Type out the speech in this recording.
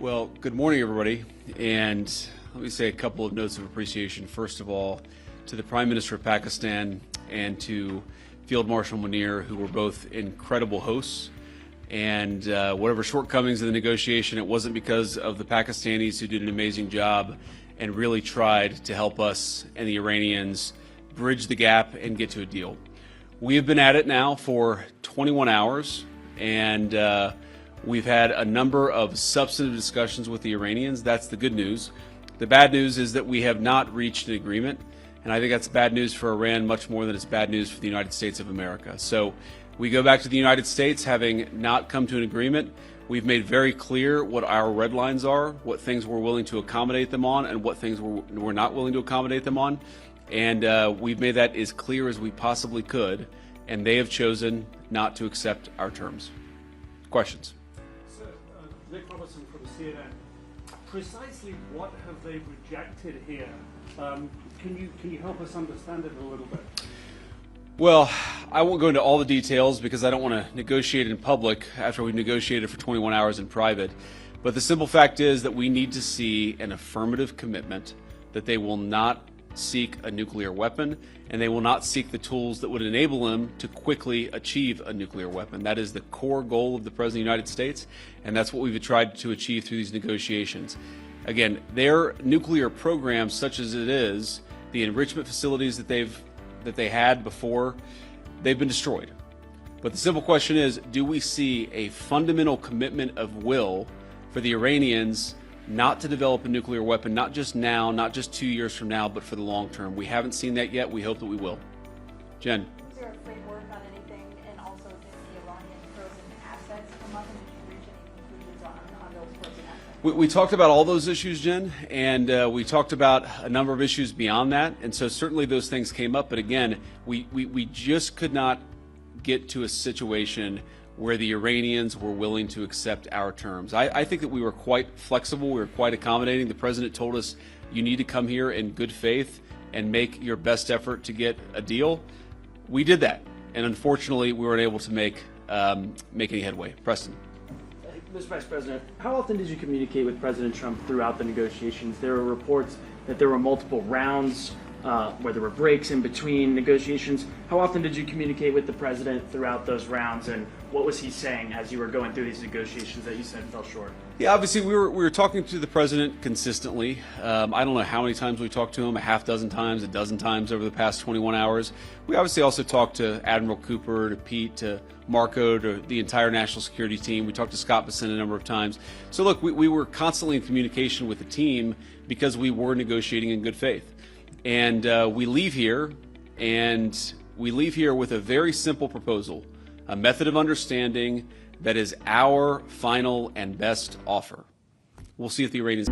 Well, good morning, everybody. And let me say a couple of notes of appreciation. First of all, to the Prime Minister of Pakistan and to Field Marshal Munir, who were both incredible hosts. And whatever shortcomings in the negotiation, it wasn't because of the Pakistanis, who did an amazing job and really tried to help us and the Iranians bridge the gap and get to a deal. We have been at it now for 21 hours, and we've had a number of substantive discussions with the Iranians. That's the good news. The bad news is that we have not reached an agreement, and I think that's bad news for Iran much more than it's bad news for the United States of America. So we go back to the United States having not come to an agreement. We've made very clear what our red lines are, what things we're willing to accommodate them on, and what things we're not willing to accommodate them on. And we've made that as clear as we possibly could, and they have chosen not to accept our terms. Questions? Nick Robertson from CNN. Precisely what have they rejected here? Can you help us understand it a little bit? Well, I won't go into all the details because I don't want to negotiate in public after we've negotiated for 21 hours in private. But the simple fact is that we need to see an affirmative commitment that they will not seek a nuclear weapon, and they will not seek the tools that would enable them to quickly achieve a nuclear weapon. That is the core goal of the President of the United States, and that's what we've tried to achieve through these negotiations. Again, their nuclear program, such as it is, the enrichment facilities that they had before, they've been destroyed. But the simple question is, do we see a fundamental commitment of will for the Iranians not to develop a nuclear weapon, not just now, not just 2 years from now, but for the long term? We haven't seen that yet. We hope that we will. Jen. Is there a framework on anything, and also if the Iranian frozen assets come up, and we can reach any conclusions on those frozen assets? We talked about all those issues, Jen, and we talked about a number of issues beyond that, and so certainly those things came up. But again, we just could not get to a situation where the Iranians were willing to accept our terms. I think that we were quite flexible, we were quite accommodating. The President told us, you need to come here in good faith and make your best effort to get a deal. We did that, and unfortunately we weren't able to make any headway. Preston. Mr. Vice President, how often did you communicate with President Trump throughout the negotiations? There were reports that there were multiple rounds where there were breaks in between negotiations. How often did you communicate with the President throughout those rounds, and what was he saying as you were going through these negotiations that you said fell short? Yeah, obviously we were talking to the President consistently. I don't know how many times we talked to him, a half dozen times, a dozen times over the past 21 hours. We obviously also talked to Admiral Cooper, to Pete, to Marco, to the entire national security team. We talked to Scott Bessent a number of times. So look, we were constantly in communication with the team because we were negotiating in good faith. And we leave here with a very simple proposal, a method of understanding that is our final and best offer. We'll see if the Iranians